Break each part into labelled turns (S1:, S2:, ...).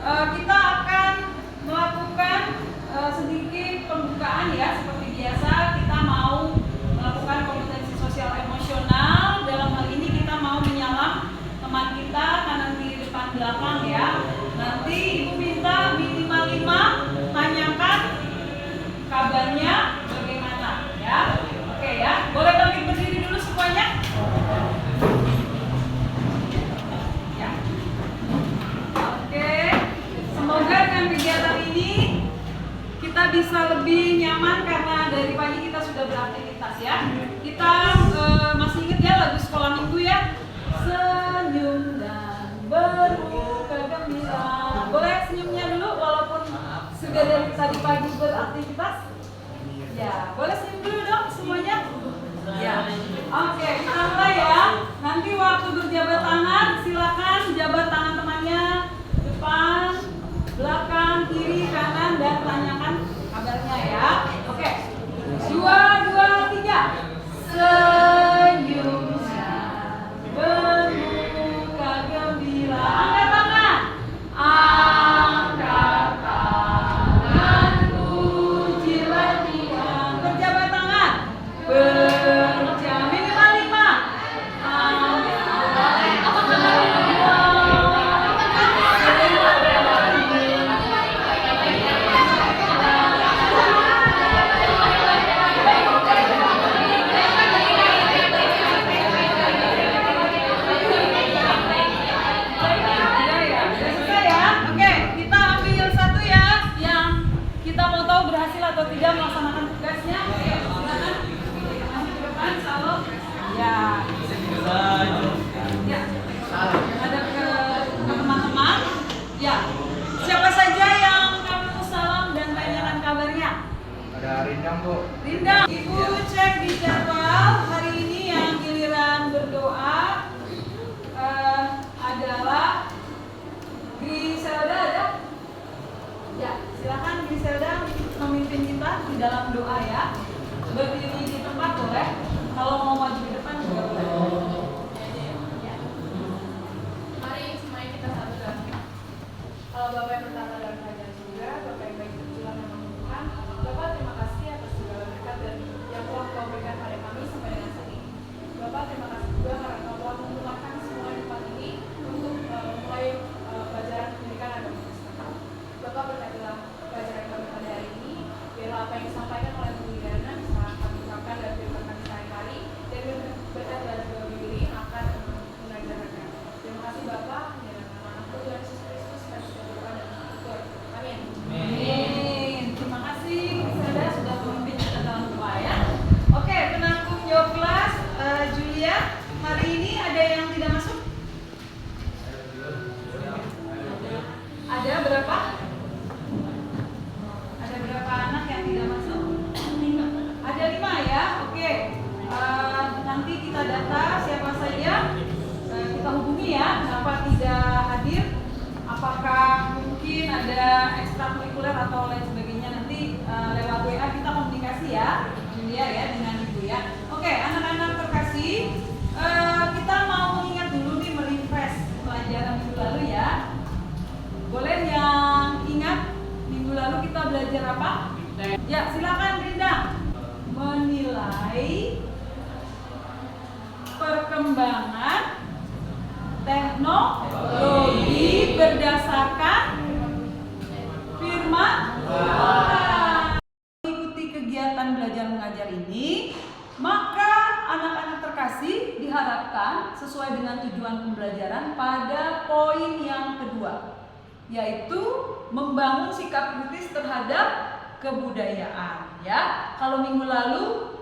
S1: kita akan melakukan sedikit pembukaan ya, seperti biasa kita mau melakukan kompetensi sosial emosional. Dalam hal ini kita mau menyalam teman kita kanan kiri depan belakang ya. Nanti ibu minta minimal 5 tanyakan kabarnya bagaimana ya. Oke ya, boleh bangkit berdiri dulu semuanya. Ya. Oke, semoga dengan kegiatan ini kita bisa lebih nyaman karena dari pagi kita sudah beraktivitas ya. Kita masih ingat ya lagu sekolah minggu ya. Senyum dan bermuka gembira. Boleh senyumnya dulu walaupun sudah dari tadi pagi beraktivitas. Ya, boleh senyum dulu dong semuanya. Ya. Oke, kita mulai ya. Nanti waktu berjabat tangan silakan jabat tangan temannya depan, belakang, kiri, kanan dan tanyakan kabarnya ya. Oke. 2, 2, 3. Senyumnya bermuka gembira. Angkat tangan. Angkat tangan. Pujilah Dia. Berjabat tangan. Berjabat minimal 5. Atau tidak melaksanakan tugasnya, silakan maju ke depan, salam. Ya. Ya. Ada ke teman-teman. Ya. Siapa saja yang kamu salam dan tanyakan kabarnya?
S2: Ada Rindang, Bu.
S1: Rindang. Ibu cek di jadwal hari ini yang giliran berdoa adalah Griselda ada? Ya, silakan Griselda memimpin kita di dalam doa ya. Berdiri di tempat boleh. Kalau mau maju ke depan juga boleh. Ya.
S3: Mari semuanya kita satukan. Kalau Bapak yang bertata dalam kerajaan surga, Bapak yang baik terpujilah dan mengumpulkan. Bapak terima kasih atas segala berkat dan yang telah Kau berikan pada kami sampai dengan saat ini. Bapak terima kasih juga karena Kau telah memudahkan semua di tempat ini untuk memulai pelajaran pendidikan agama Kristen. Bapak berkatilah pelajaran kami pada hari ini. Biarlah apa yang disampaikan oleh Bu Diana bisa kami ungkapkan dan firman kami sehari-hari, dan berkatilah juga Bu Diri yang akan mengajarkan. Terima kasih Bapak, di dalam nama anak Tuhan Yesus Kristus kami sudah berdoa dan bersyukur. Amin.
S1: Amin. Terima kasih Griselda sudah memimpin kita dalam doa ya. Oke, penanggung jawab kelas Julia, hari ini ada yang tidak masuk? Ada berapa? Ada berapa anak yang tidak masuk? 5. Ada 5 ya. Oke. Nanti kita data siapa saja. Kita hubungi ya. Kenapa tidak hadir? Apakah mungkin ada ekstrakurikuler atau lain sebagainya? Nanti lewat WA kita komunikasi ya, Julia ya dengan ibu ya. Oke, anak-anak terkasih, kita mau mengingat dulu nih merefresh pelajaran minggu lalu ya. Boleh yang ingat minggu lalu kita belajar apa? Ya, silakan Rinda. Menilai perkembangan teknologi berdasarkan firman Tuhan. Mengikuti kegiatan belajar mengajar ini, maka anak-anak terkasih diharapkan sesuai dengan tujuan pembelajaran pada poin yang kedua, yaitu membangun sikap kritis terhadap kebudayaan ya. Kalau minggu lalu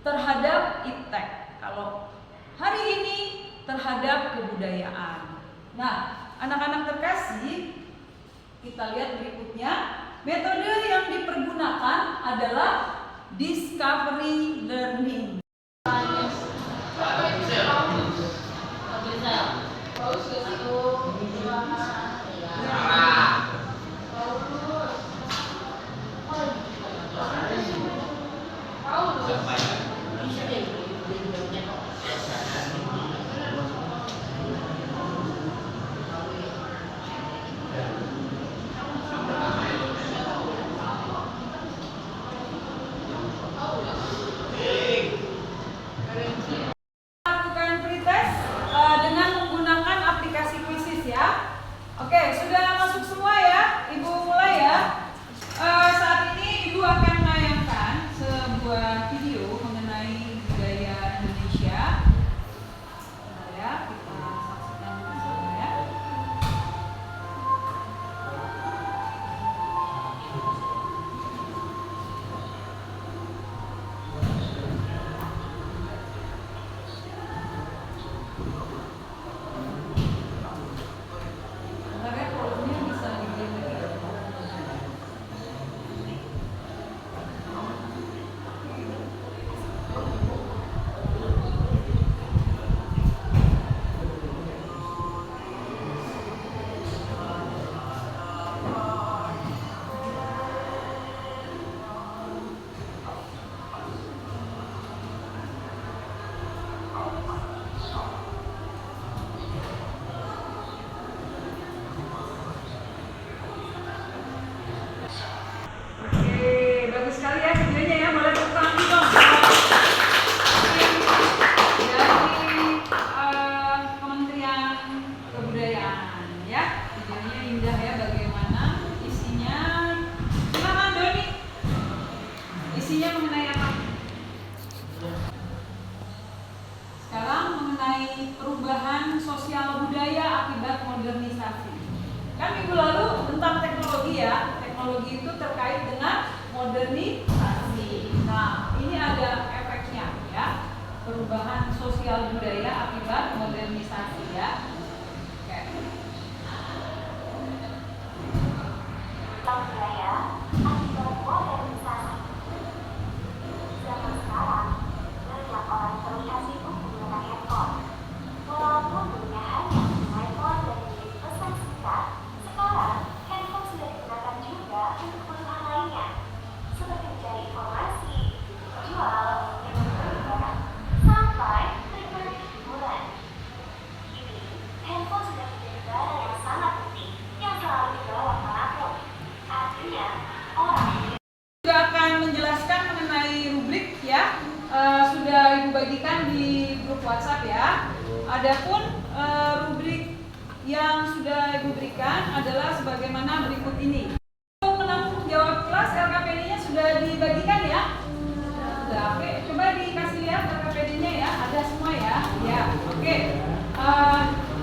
S1: terhadap iptek, kalau hari ini terhadap kebudayaan. Nah, anak-anak terkasih, kita lihat berikutnya. Metode yang dipergunakan adalah discovery learning. Kan minggu lalu tentang teknologi ya. Teknologi itu terkait dengan modernisasi. Nah, ini ada efeknya ya. Perubahan sosial budaya akibat modernisasi ya. Oke.
S4: Budaya akibat modernisasi. Zaman sekarang, banyak orang terlihat sibuk menggunakan handphone. Walaupun dulunya hanya handphone dan menjadi pesan singkat, sekarang handphone sudah digunakan juga untuk kebutuhan lainnya, seperti mencari informasi, jual, dan membeli barang, sampai menikmati hiburan. Kini, handphone sudah menjadi barang yang sangat penting yang selalu dibawa kemanapun. Artinya, orang
S1: Juga akan menjelaskan mengenai rubrik ya. Sudah Ibu bagikan di grup WhatsApp ya. Adapun rubrik yang sudah Ibu berikan adalah sebagaimana berikut ini. Untuk menampung jawab kelas, LKPD-nya sudah dibagikan ya? Sudah. Oke, coba dikasih lihat LKPD-nya ya. Ada semua ya? Ya, oke.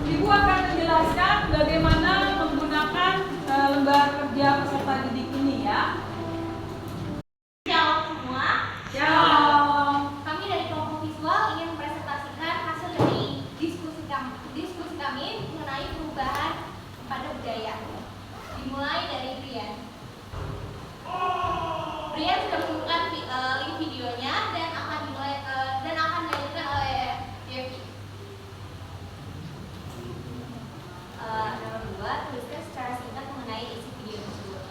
S1: Ibu akan menjelaskan bagaimana menggunakan lembar kerja peserta didik ini ya.
S5: Shalom semua.
S1: Shalom.
S5: Kami dari kelompok visual ingin mempresentasikan hasil dari diskusi kami mengenai perubahan pada budaya. Dimulai dari Brian. Brian sudah menemukan link videonya dan akan dilanjutkan oleh Devi. Nomor 2, tuliskan secara singkat mengenai isi video tersebut.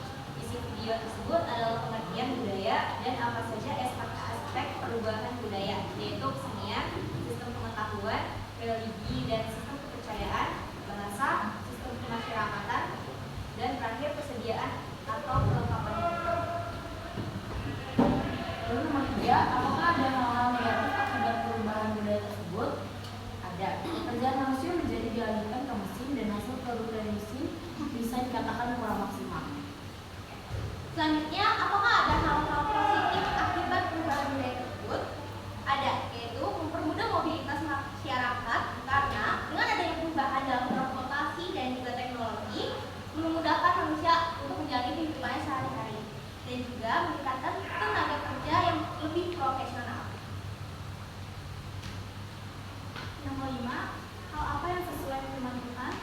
S5: Isi video tersebut adalah pengertian budaya dan apa saja aspek perubahan budaya, yaitu kesenian, sistem pengetahuan, religi dan sistem kepercayaan, bahasa, sistem kemasyarakatan, dan terakhir persediaan atau kelengkapan.
S6: Lalu nomor 3, apakah ada hal-hal negatif akibat perubahan budaya tersebut? Ada. Pekerjaan manusia menjadi dialihkan ke mesin dan hasil produk dari mesin bisa dikatakan kurang maksimal.
S5: Selanjutnya, apakah ada hal-hal positif akibat perubahan budaya tersebut? Ada, yaitu mempermudah mobilitas masyarakat karena dengan adanya perubahan dalam transportasi dan juga teknologi memudahkan manusia untuk menjalani kehidupannya sehari-hari dan juga meningkatkan tenaga kerja yang lebih profesional.
S3: Nomor 5, hal apa yang sesuai firman Tuhan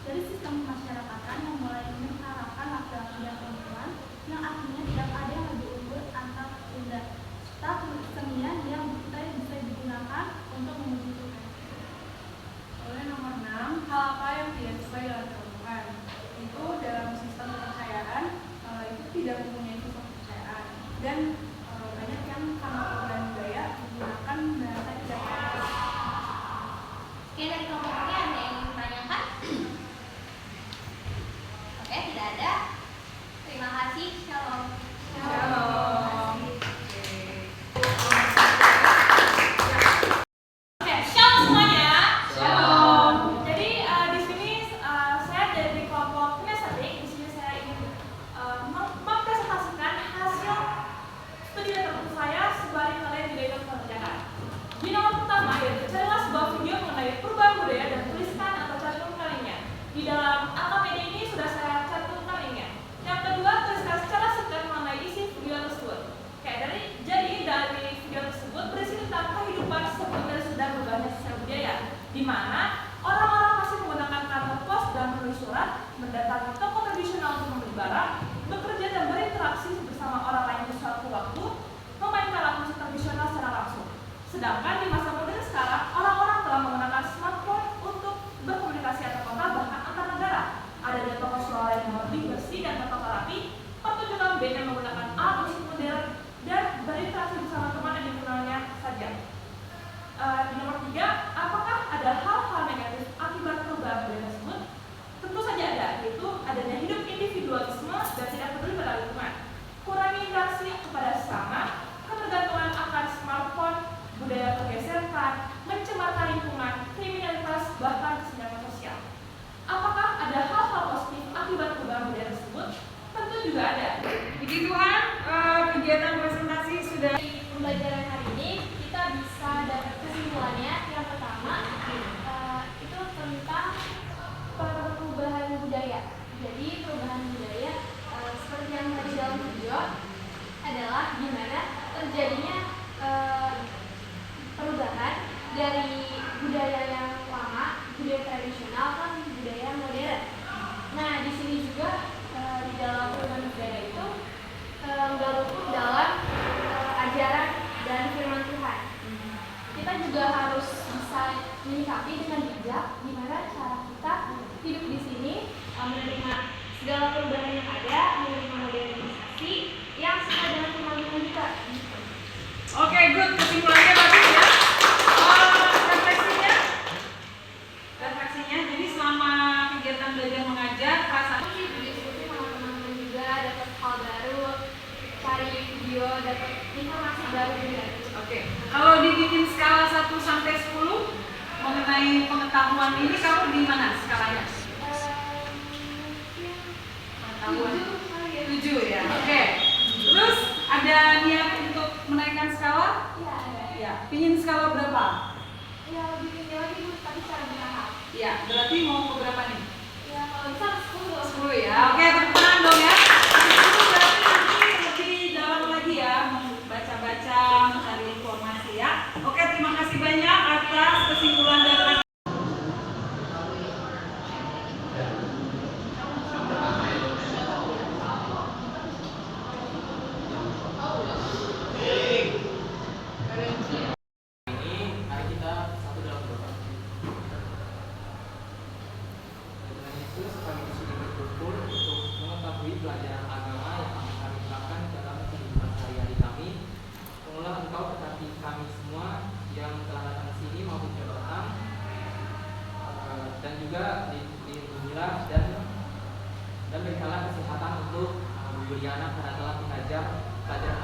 S3: dari sistem kemasyarakatan yang mulai mengharapkan laki-laki dan perempuan yang artinya tidak ada yang lebih unggul antar benda serta kesenian yang bisa digunakan untuk memuji Tuhan.
S7: Lalu nomor 6, hal apa yang tidak sesuai dengan firman Tuhan? Itu dalam sistem kepercayaan itu tidak mempunyai sistem kepercayaan dan banyak yang karena perubahan budaya menggunakan bahasa tidak baik.
S5: Oke, dari kelompok ini ada yang ingin menanyakan? Oke, tidak ada. Terima kasih. Shalom.
S1: Shalom.
S8: Oke, shalom semuanya.
S1: Shalom.
S8: Jadi di sini saya dari kelompok kinestetik. Di sini saya ingin mempresentasikan hasil studi tertentu saya sembari kalian juga ikut mengerjakan. Di nomor pertama yaitu carilah sebuah video mengenai perubahan budaya dan tuliskan atau cantumkan linknya. Di dalam LKPD ini sudah saya cantumkan linknya. Yang kedua, tuliskan secara singkat mengenai isi video tersebut. Jadi dari video tersebut berisi tentang kehidupan sebelum dan sesudah berubahnya sosial budaya, di mana orang-orang masih menggunakan kantor pos dan menulis surat, mendatangi toko tradisional untuk membeli barang, bekerja dan berinteraksi bersama orang lain di suatu waktu, memainkan alat musik tradisional secara langsung. Sedangkan di masa modern sekarang, orang-orang telah menggunakan smartphone untuk berkomunikasi antar kota bahkan antar negara. Adanya toko suara yang lebih bersih dan bertata rapi, pertunjukan band yang menggunakan alat musik modern dan berinteraksi bersama teman yang dikenalnya saja. Di nomor 3, apakah ada hal-hal negatif akibat perubahan budaya tersebut? Tentu saja ada, yaitu adanya hidup individualisme dan tidak peduli pada lingkungan, kurangi interaksi kepada sesama, ketergantungan akan smartphone, budaya pergeseran, mencemarkan lingkungan, kriminalitas, bahkan kesenjangan sosial. Apakah ada hal-hal positif akibat perubahan budaya tersebut? Tentu juga ada.
S1: Puji Tuhan, kegiatan presentasi sudah.
S5: Di pembelajaran hari ini kita bisa dapat kesimpulannya. Yang pertama itu tentang perubahan budaya. Jadi
S3: budaya tradisional kan budaya modern. Nah, di sini juga di dalam perubahan budaya itu nggak luput dalam ajaran dan firman Tuhan. Kita juga harus bisa menyikapi dengan bijak gimana cara kita hidup di sini, menerima segala perubahan yang ada, menerima modernisasi yang sesuai dengan firman Tuhan juga.
S1: Oke, good. Kesimpulannya bagus ya. Refleksinya? Refleksinya, jadi selama kegiatan belajar mengajar, perasaan
S3: Diskusi sama teman-teman juga, dapat hal baru, cari video, dapat informasi baru juga.
S1: Oke, kalau dibikin skala 1 sampai 10 mengenai pengetahuan ini, kamu di mana skalanya? Pengetahuan 7 ya. Oke. Terus ada niat untuk menaikkan skala?
S3: Iya, ada.
S1: Ya. Pingin skala berapa?
S3: Ya, lebih tinggi lagi Bu, tapi secara bertahap.
S1: Ya, berarti mau ke berapa nih?
S3: Ya, kalau bisa 10.
S1: 10 ya. Oke, tepuk tangan dong ya. 10 berarti nanti lebih dalam lagi ya, membaca-baca, mencari informasi ya. Oke, terima kasih banyak atas kesimpulan dan
S2: Ini mari kita satu dalam doa. Tuhan Yesus, kami di sini berkumpul untuk mengetahui pelajaran agama yang akan kami terapkan dalam kehidupan sehari-hari kami. Tolonglah Engkau berkati kami semua yang telah datang ke sini maupun yang datang, dan juga lindungilah dan berikanlah kesehatan untuk Bu Yuliana karena telah mengajar pelajaran